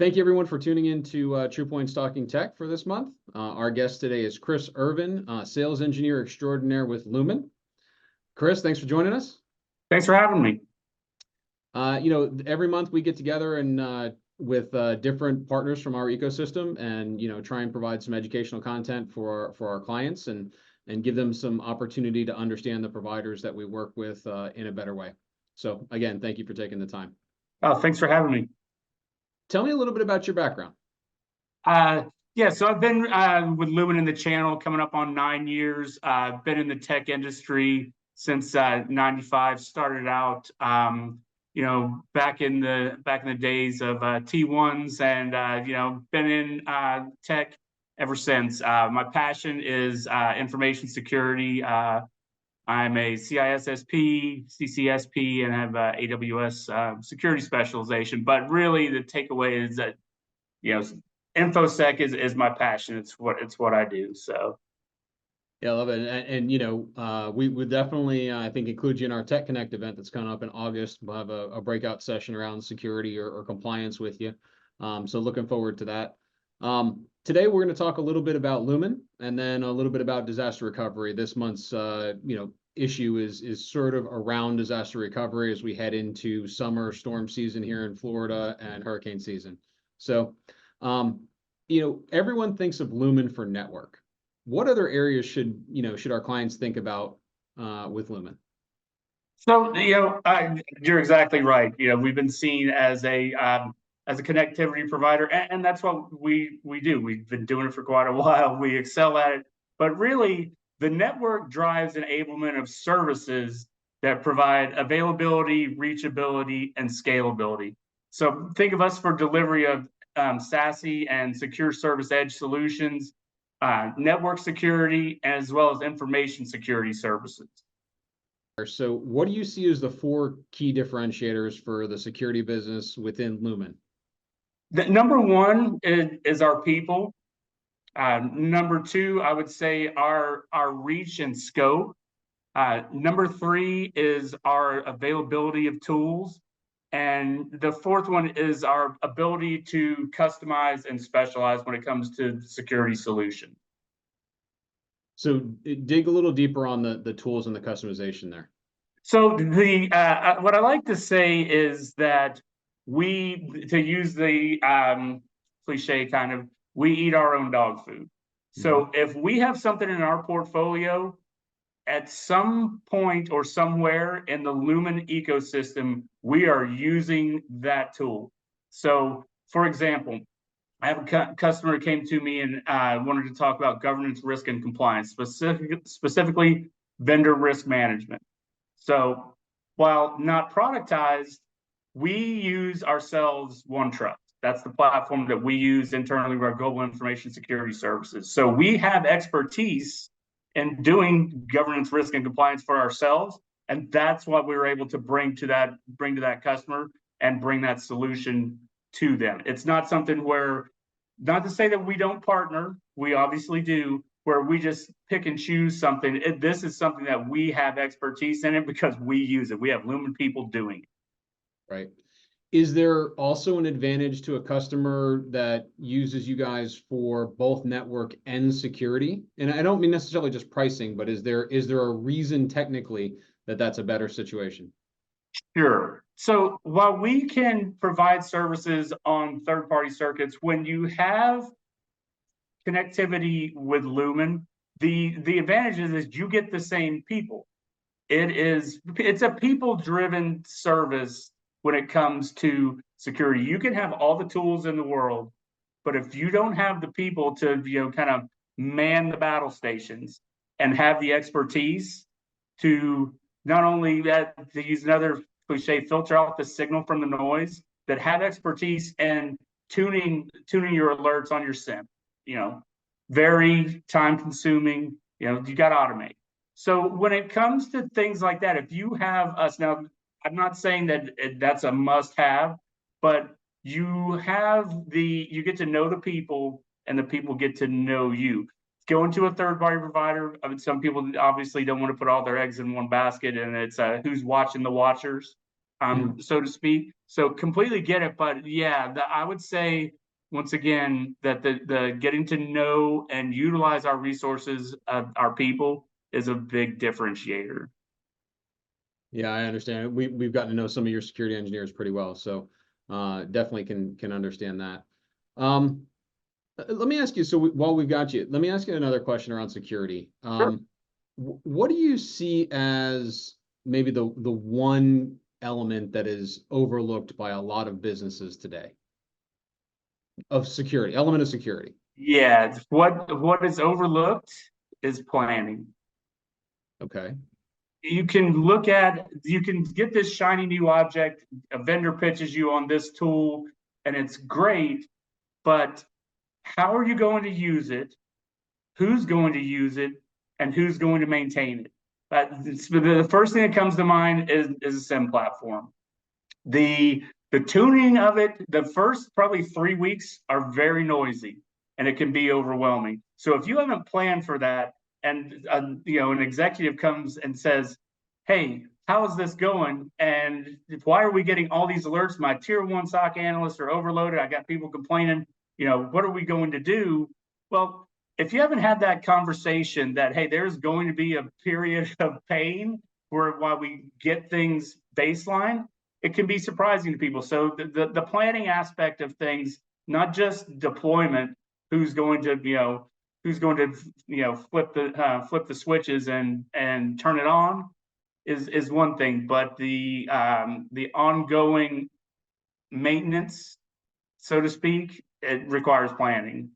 Thank you everyone for tuning in to TruPoint Talking Tech for this month. Our guest today is Chris Ervin, sales engineer extraordinaire with Lumen. Chris, thanks for joining us. Thanks for having me. Every month we get together and with different partners from our ecosystem and, try and provide some educational content for our clients and give them some opportunity to understand the providers that we work with in a better way. So again, thank you for taking the time. Oh, thanks for having me. Tell me a little bit about your background. So I've been with Lumen in the channel coming up on 9 years. I've been in the tech industry since '95. Started out, back in the days of T1s, and been in tech ever since. My passion is information security. I'm a CISSP, CCSP, and have AWS security specialization. But really, the takeaway is that, InfoSec is my passion. It's what I do. So, yeah, I love it. And we would definitely, I think, include you in our Tech Connect event that's coming up in August. We'll have a breakout session around security or compliance with you. So looking forward to that. Today, we're going to talk a little bit about Lumen and then a little bit about disaster recovery. This month's, issue is sort of around disaster recovery as we head into summer storm season here in Florida and hurricane season. So, everyone thinks of Lumen for network. What other areas should our clients think about with Lumen? So, you're exactly right. We've been seen as a connectivity provider, and that's what we do. We've been doing it for quite a while. We excel at it, but really, the network drives enablement of services that provide availability, reachability, and scalability. So think of us for delivery of SASE and secure service edge solutions, network security, as well as information security services. So what do you see as the 4 key differentiators for the security business within Lumen? The number 1 is our people. Number 2, I would say our reach and scope. Number 3 is our availability of tools. And the 4th one is our ability to customize and specialize when it comes to security solution. So dig a little deeper on the tools and the customization there. So what I like to say is that to use the cliche kind of, we eat our own dog food. So if we have something in our portfolio, at some point or somewhere in the Lumen ecosystem, we are using that tool. So, for example, I have a customer who came to me and wanted to talk about governance, risk, and compliance, specifically vendor risk management. So, while not productized, we use ourselves OneTrust. That's the platform that we use internally with our global information security services. So we have expertise in doing governance, risk, and compliance for ourselves, and that's what we were able to bring to that customer and bring that solution to them. It's not something where, not to say that we don't partner, we obviously do, where we just pick and choose something. This is something that we have expertise in it because we use it. We have Lumen people doing it. Right. Is there also an advantage to a customer that uses you guys for both network and security? And I don't mean necessarily just pricing, but is there a reason technically that that's a better situation? Sure. So while we can provide services on third-party circuits, when you have connectivity with Lumen, the advantage is you get the same people. It's a people-driven service. When it comes to security, you can have all the tools in the world, but if you don't have the people to kind of man the battle stations and have the expertise to not only to use another cliche, filter out the signal from the noise, that have expertise in tuning your alerts on your SIM, very time consuming, you got to automate. So when it comes to things like that, if you have us now, I'm not saying that that's a must-have, but you get to know the people, and the people get to know you. Going to a third-party provider, I mean, some people obviously don't want to put all their eggs in one basket, and it's who's watching the watchers. so to speak. So completely get it, but yeah, I would say once again that the getting to know and utilize our resources, our people, is a big differentiator. Yeah, I understand. We've gotten to know some of your security engineers pretty well, so definitely can understand that. Let me ask you, so while we've got you, let me ask you another question around security. Sure. What do you see as maybe the one element that is overlooked by a lot of businesses today of security, element of security? Yeah, what is overlooked is planning. Okay. You can get this shiny new object, a vendor pitches you on this tool, and it's great, but how are you going to use it? Who's going to use it? And who's going to maintain it? The first thing that comes to mind is a SIM platform. The tuning of it, the first probably 3 weeks are very noisy and it can be overwhelming. So if you haven't planned for that, and an executive comes and says, "Hey, how is this going? And why are we getting all these alerts? My tier one SOC analysts are overloaded. I got people complaining. What are we going to do?" Well, if you haven't had that conversation that, hey, there's going to be a period of pain while we get things baseline, it can be surprising to people. So the planning aspect of things, not just deployment, who's going to flip the switches and turn it on, is one thing, but the ongoing maintenance, so to speak, it requires planning.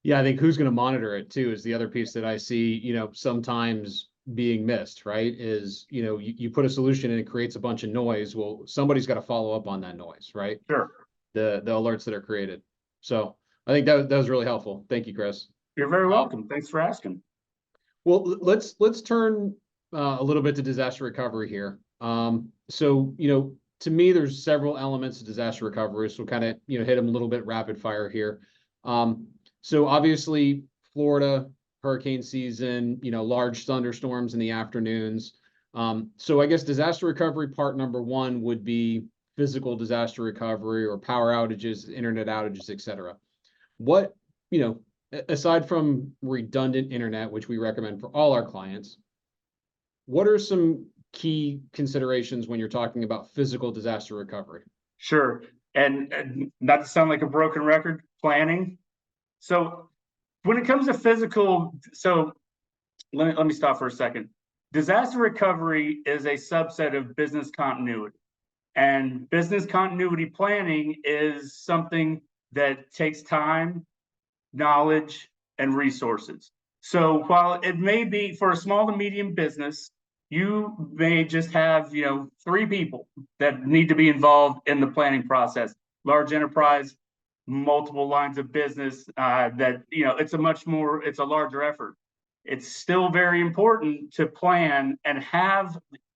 Yeah, I think who's going to monitor it too is the other piece that I see, sometimes being missed, right? Is, you put a solution and it creates a bunch of noise. Well, somebody's got to follow up on that noise, right? Sure. The alerts that are created. So I think that was really helpful. Thank you, Chris. You're very welcome. Thanks for asking. Well, let's turn a little bit to disaster recovery here. So, to me, there's several elements of disaster recovery. So kind of, hit them a little bit rapid fire here. So obviously, Florida, hurricane season, large thunderstorms in the afternoons. So I guess disaster recovery part number one would be physical disaster recovery or power outages, internet outages, et cetera. What, aside from redundant internet, which we recommend for all our clients, what are some key considerations when you're talking about physical disaster recovery? Sure. And not to sound like a broken record, planning. So when it comes to physical, so let me stop for a second. Disaster recovery is a subset of business continuity. And business continuity planning is something that takes time, knowledge, and resources. So while it may be for a small to medium business, you may just have 3 people that need to be involved in the planning process. Large enterprise, multiple lines of business, that it's a larger effort. It's still very important to plan and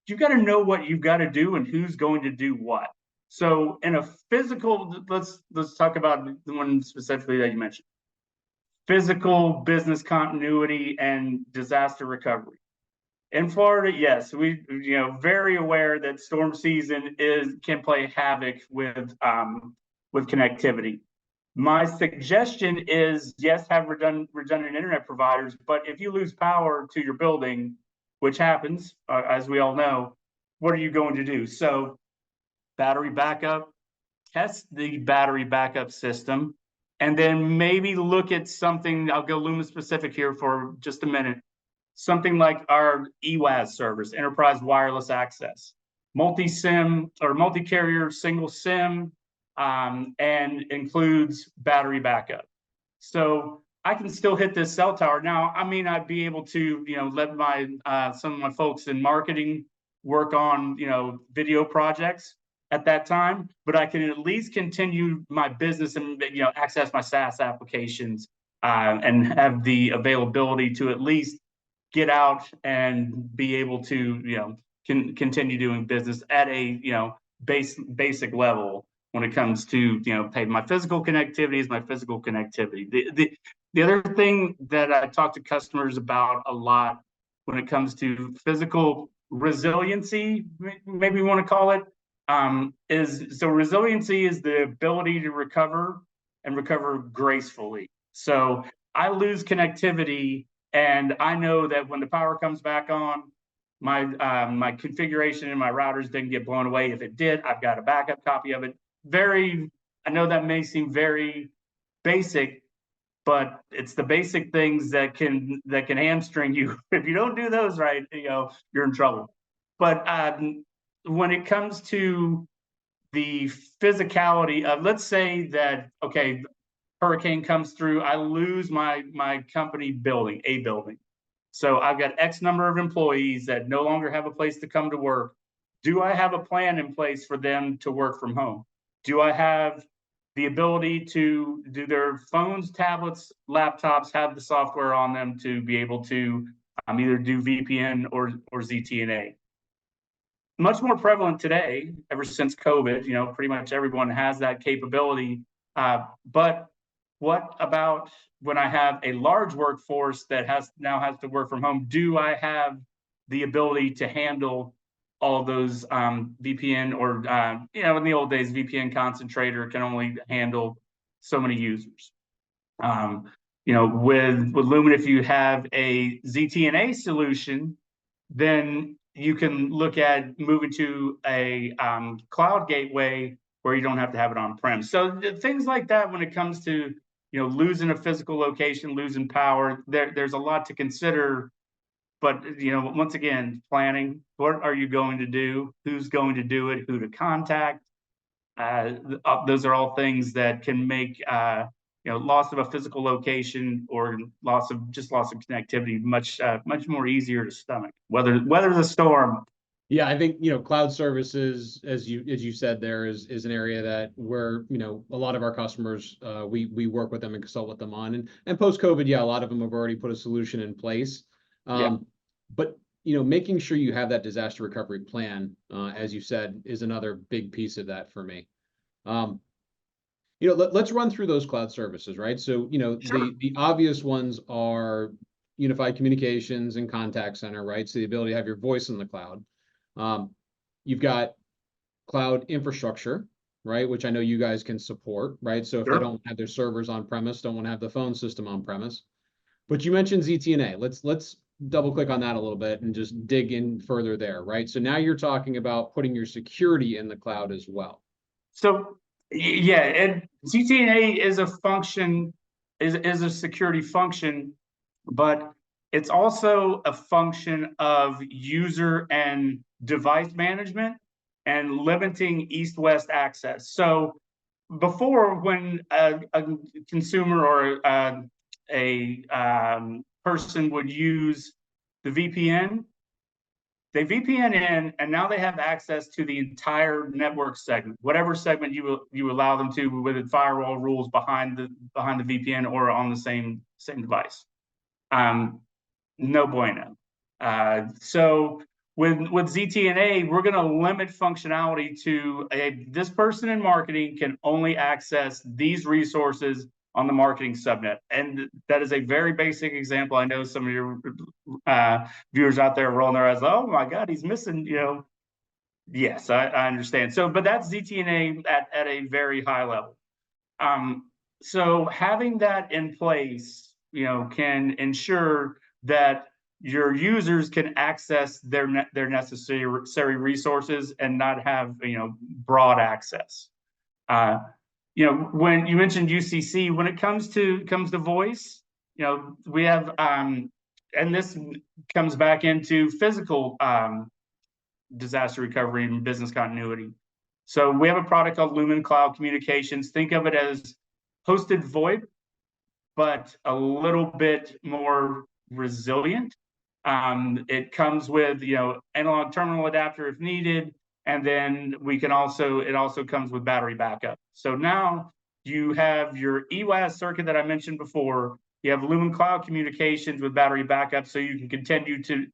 you've got to know what you've got to do and who's going to do what. So in a physical, let's talk about the one specifically that you mentioned. Physical business continuity and disaster recovery. In Florida, yes, we very aware that storm season can play havoc with connectivity. My suggestion is, yes, have redundant internet providers, but if you lose power to your building, which happens, as we all know, what are you going to do? So battery backup, test the battery backup system, and then maybe look at something. I'll go Lumen specific here for just a minute. Something like our EWAS service, Enterprise Wireless Access, multi-SIM or multi-carrier single SIM, and includes battery backup. So I can still hit this cell tower. Now, I may not be able to, let some of my folks in marketing work on, video projects at that time, but I can at least continue my business and, access my SaaS applications, and have the availability to at least get out and be able to, continue doing business at a, basic level when it comes to, pay my physical connectivity is my physical connectivity. The other thing that I talk to customers about a lot when it comes to physical resiliency, maybe we want to call it, So resiliency is the ability to recover and recover gracefully. So I lose connectivity, and I know that when the power comes back on, my configuration and my routers didn't get blown away. If it did, I've got a backup copy of it. I know that may seem very basic, but it's the basic things that can hamstring you. If you don't do those right, you're in trouble. But when it comes to the physicality of, let's say that, okay, hurricane comes through, I lose my company building, a building. So I've got X number of employees that no longer have a place to come to work. Do I have a plan in place for them to work from home? Do I have the ability to do their phones, tablets, laptops have the software on them to be able to either do VPN or ZTNA? Much more prevalent today, ever since COVID, pretty much everyone has that capability. But what about when I have a large workforce that now has to work from home? Do I have the ability to handle all those VPN or, in the old days, VPN concentrator can only handle so many users. With Lumen, if you have a ZTNA solution, then you can look at moving to a cloud gateway where you don't have to have it on-prem. So things like that, when it comes to losing a physical location, losing power, there's a lot to consider. But once again, planning. What are you going to do? Who's going to do it? Who to contact? Those are all things that can make loss of a physical location or loss of connectivity much more easier to stomach. Weather the storm. Yeah, I think cloud services, as you said, there is an area that where a lot of our customers we work with them and consult with them on, and post COVID, yeah, a lot of them have already put a solution in place. But making sure you have that disaster recovery plan, as you said, is another big piece of that for me. Let's run through those cloud services, right? So, Sure. the obvious ones are unified communications and contact center, right? So the ability to have your voice in the cloud. You've got cloud infrastructure, right? Which I know you guys can support, right? So if they don't have their servers on premise, don't want to have the phone system on premise. But you mentioned ZTNA. Let's double click on that a little bit and just dig in further there, right? So now you're talking about putting your security in the cloud as well. So yeah, and ZTNA is a function, is a security function, but it's also a function of user and device management and limiting east-west access. So before, when a consumer or a person would use the VPN, they VPN in, and now they have access to the entire network segment, whatever segment you allow them to within firewall rules behind the VPN or on the same device. No bueno. So with ZTNA, we're going to limit functionality to this person in marketing can only access these resources on the marketing subnet. And that is a very basic example. I know some of your viewers out there rolling their eyes, oh my God, he's missing, Yes, I understand. So, but that's ZTNA at a very high level. So having that in place, can ensure that your users can access their necessary resources and not have broad access. When you mentioned UCC, when it comes to voice, we have and this comes back into physical disaster recovery and business continuity. So we have a product called Lumen Cloud Communications. Think of it as hosted VoIP, but a little bit more resilient. It comes with analog terminal adapter if needed, and then it also comes with battery backup. So now you have your EWAS circuit that I mentioned before. You have Lumen Cloud Communications with battery backup, so you can continue to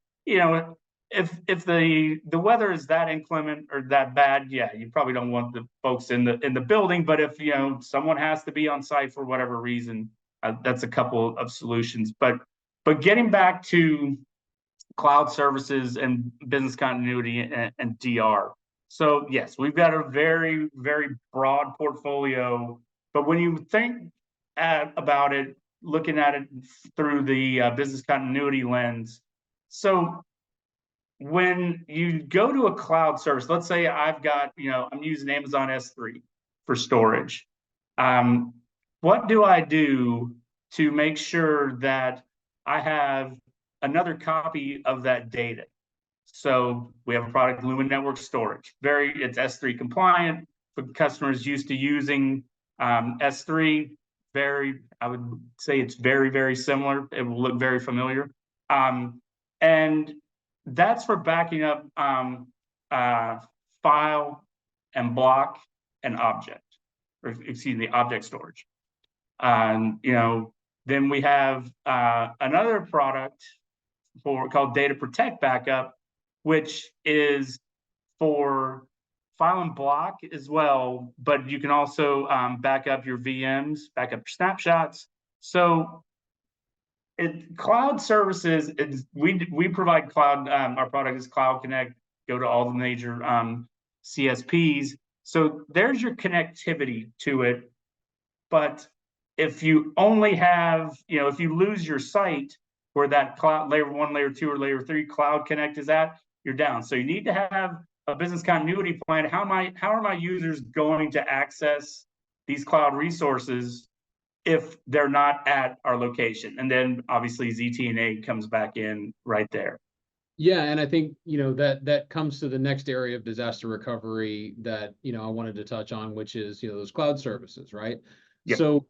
if the weather is that inclement or that bad, yeah, you probably don't want the folks in the building. But if someone has to be on site for whatever reason, that's a couple of solutions. But getting back to cloud services and business continuity and DR, So yes, we've got a very, very broad portfolio. But when you think about it, looking at it through the business continuity lens, so when you go to a cloud service, let's say I've got, I'm using Amazon S3 for storage. What do I do to make sure that I have another copy of that data? So we have a product, Lumen Network Storage. It's S3 compliant for customers used to using S3. I would say it's very, very similar. It will look very familiar. And that's for backing up file and block and object, or excuse me, object storage. Then we have another product called Data Protect Backup, which is for file and block as well, but you can also back up your VMs, back up your snapshots. So cloud services, we provide cloud, our product is Cloud Connect, go to all the major CSPs. So there's your connectivity to it. But if you only have, if you lose your site where that cloud layer 1, layer 2, or layer 3 cloud connect is at, you're down. So you need to have a business continuity plan. How are my users going to access these cloud resources if they're not at our location? And then obviously ZTNA comes back in right there. Yeah, and I think, that comes to the next area of disaster recovery that, I wanted to touch on, which is, those cloud services, right? Yep. So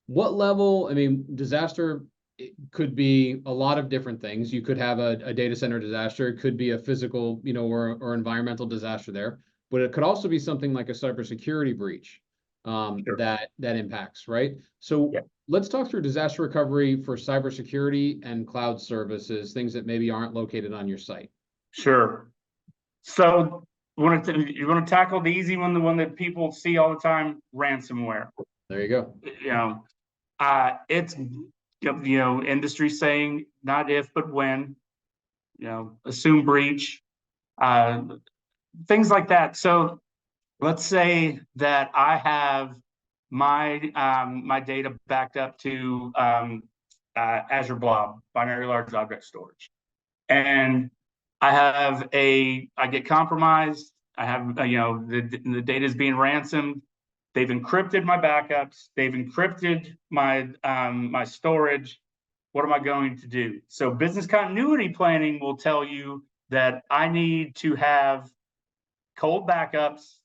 what level, disaster, it could be a lot of different things. You could have a data center disaster. It could be a physical, or environmental disaster there, but it could also be something like a cybersecurity breach Sure. that impacts, right? So let's talk through disaster recovery for cybersecurity and cloud services, things that maybe aren't located on your site. Sure. So you want to tackle the easy one, the one that people see all the time, ransomware. There you go. It's industry saying not if but when, assume breach, things like that. So let's say that I have my data backed up to Azure Blob, binary large object storage, and I get compromised. I have the data is being ransomed. They've encrypted my backups. They've encrypted my my storage. What am I going to do? So business continuity planning will tell you that I need to have cold backups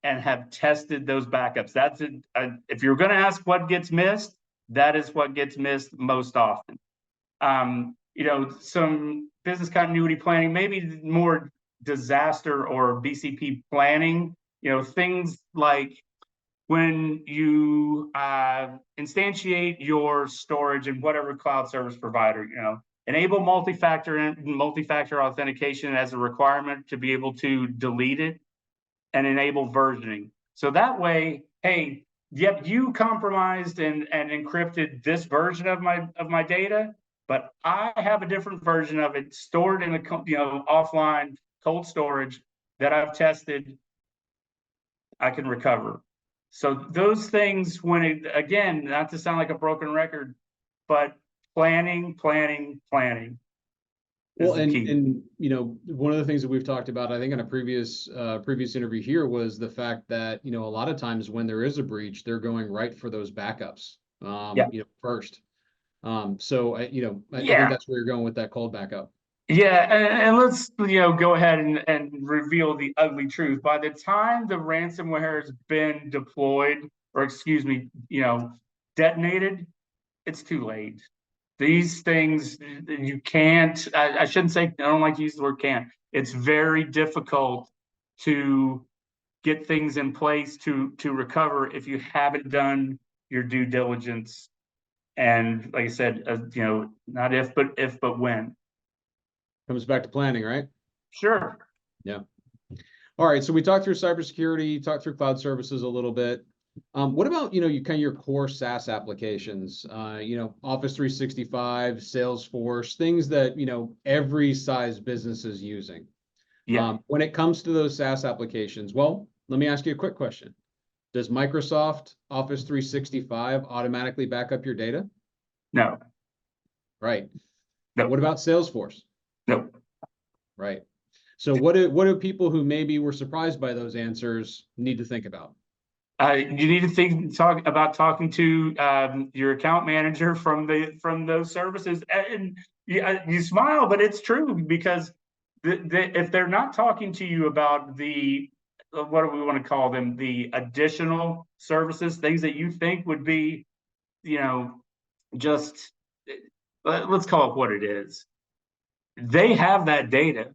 and have tested those backups. That's it. If you're going to ask what gets missed, that is what gets missed most often. Some business continuity planning, maybe more disaster or BCP planning. Things like when you instantiate your storage in whatever cloud service provider, enable multi-factor authentication as a requirement to be able to delete it, and enable versioning. So that way, hey, yep, you compromised and encrypted this version of my data, but I have a different version of it stored in a offline cold storage that I've tested. I can recover. So those things, again, not to sound like a broken record, but planning. Well, and one of the things that we've talked about, I think in a previous interview here, was the fact that, a lot of times when there is a breach, they're going right for those backups first. So I think that's where you're going with that cold backup. Yeah, and let's go ahead and reveal the ugly truth. By the time the ransomware has been deployed, or excuse me, detonated, it's too late. These things you can't. I shouldn't say. I don't like to use the word can't. It's very difficult to get things in place to recover if you haven't done your due diligence. And like I said, not if but when. Comes back to planning, right? Sure. Yeah. All right. So we talked through cybersecurity, talked through cloud services a little bit. What about, your core SaaS applications, Office 365, Salesforce, things that, every size business is using. Yeah. When it comes to those SaaS applications, well, let me ask you a quick question. Does Microsoft Office 365 automatically back up your data? No. Right. No. What about Salesforce? No. Right. So what do people who maybe were surprised by those answers need to think about? You need to talking to your account manager from those services, and you smile, but it's true, because if they're not talking to you about the, what do we want to call them, the additional services, things that you think would be, just, let's call it what it is. They have that data.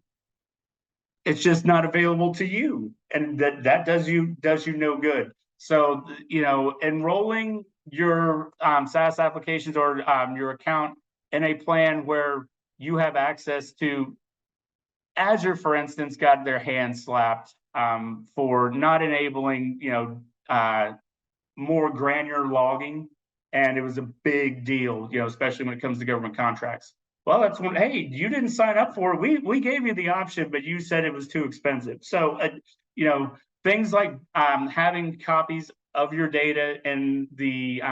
It's just not available to you, and that does you no good. So, enrolling your SaaS applications, or your account in a plan where you have access to Azure, for instance, got their hands slapped for not enabling, more granular logging, and it was a big deal, especially when it comes to government contracts. Well, that's when, hey, you didn't sign up for it. We gave you the option, but you said it was too expensive. So, things like having copies of your data and the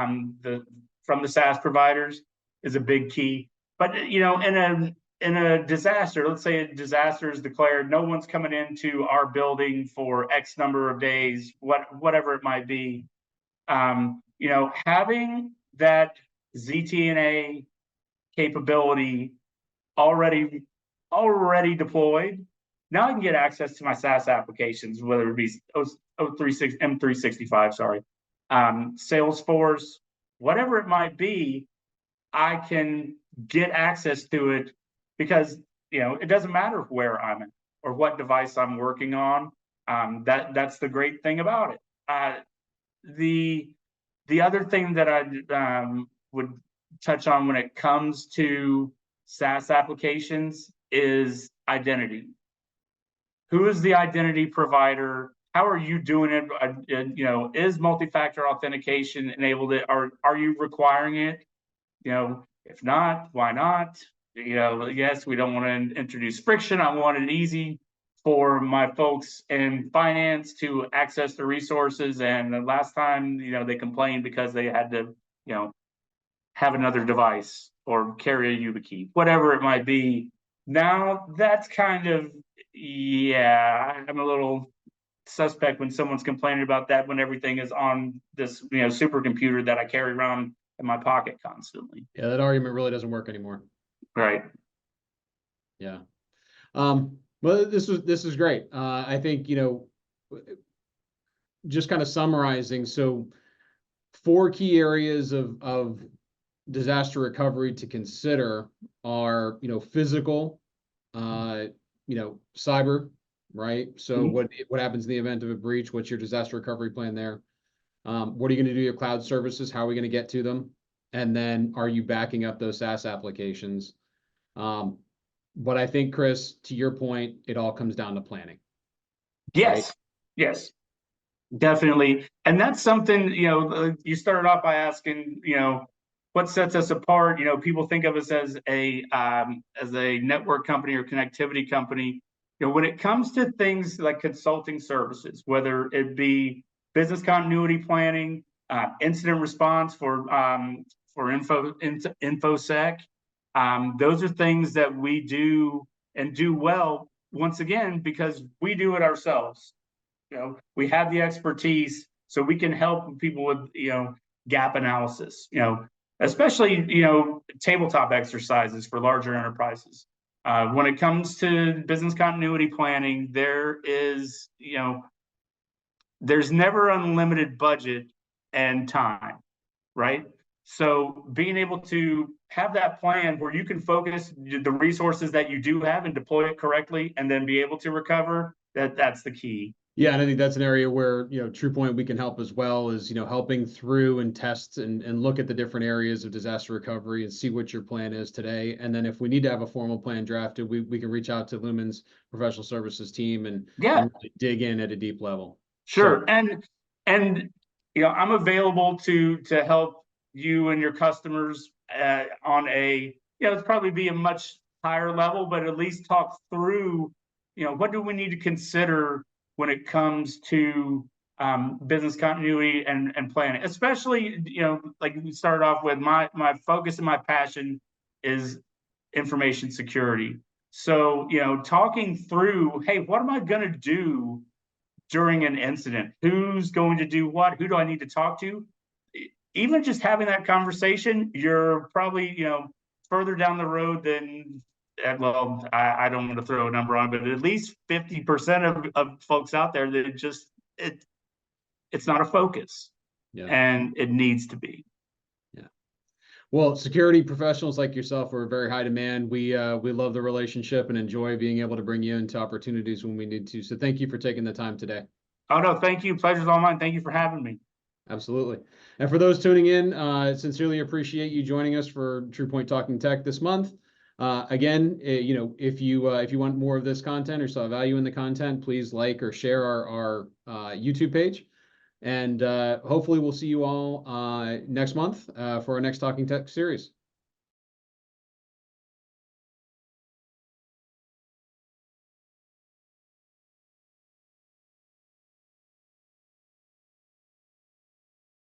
from the SaaS providers is a big key. But in a disaster, let's say a disaster is declared, no one's coming into our building for X number of days, whatever it might be. Having that ZTNA capability already deployed, now I can get access to my SaaS applications, whether it be M365, sorry, Salesforce, whatever it might be. I can get access to it because it doesn't matter where I'm at or what device I'm working on. That's the great thing about it. The other thing that I would touch on when it comes to SaaS applications is identity. Who is the identity provider? How are you doing it? Is multi-factor authentication enabled? Are you requiring it? If not, why not? Yes, we don't want to introduce friction. I want it easy for my folks in finance to access the resources. And the last time, they complained because they had to, have another device or carry a YubiKey, whatever it might be. Now that's kind of, I'm a little suspect when someone's complaining about that, when everything is on this, supercomputer that I carry around in my pocket constantly. Yeah, that argument really doesn't work anymore. Right. Yeah. Well, this is great. I think, just kind of summarizing. So 4 key areas of disaster recovery to consider are, physical, cyber, right? So what happens in the event of a breach? What's your disaster recovery plan there? What are you going to do with your cloud services? How are we going to get to them? And then are you backing up those SaaS applications? But I think, Chris, to your point, it all comes down to planning. Yes. Right? Yes. Definitely. And that's something, you started off by asking, what sets us apart? People think of us as a network company or connectivity company. When it comes to things like consulting services, whether it be business continuity planning, incident response for infosec, those are things that we do and do well. Once again, because we do it ourselves. We have the expertise, so we can help people with gap analysis. Especially tabletop exercises for larger enterprises. When it comes to business continuity planning, there's never unlimited budget and time, right? So being able to have that plan where you can focus the resources that you do have and deploy it correctly, and then be able to recover, that's the key. Yeah, and I think that's an area where, TruPoint, we can help as well, is, helping through and test and look at the different areas of disaster recovery and see what your plan is today. And then if we need to have a formal plan drafted, we can reach out to Lumen's professional services team and really dig in at a deep level. Sure. So, and I'm available to help you and your customers on a, it's probably be a much higher level, but at least talk through what do we need to consider when it comes to business continuity and planning, especially, like we started off with, my focus and my passion is information security. So, talking through, hey, what am I going to do during an incident? Who's going to do what? Who do I need to talk to? Even just having that conversation, you're probably, further down the road than, well, I don't want to throw a number on, but at least 50% of folks out there that it's not a focus. Yeah. And it needs to be. Yeah. Well, security professionals like yourself are very high demand. We love the relationship and enjoy being able to bring you into opportunities when we need to. So thank you for taking the time today. Oh, no, thank you. Pleasure's all mine. Thank you for having me. Absolutely. And for those tuning in, sincerely appreciate you joining us for TruPoint Talking Tech this month. Again, if you want more of this content or saw value in the content, please like or share our YouTube page. And hopefully we'll see you all next month for our next Talking Tech series.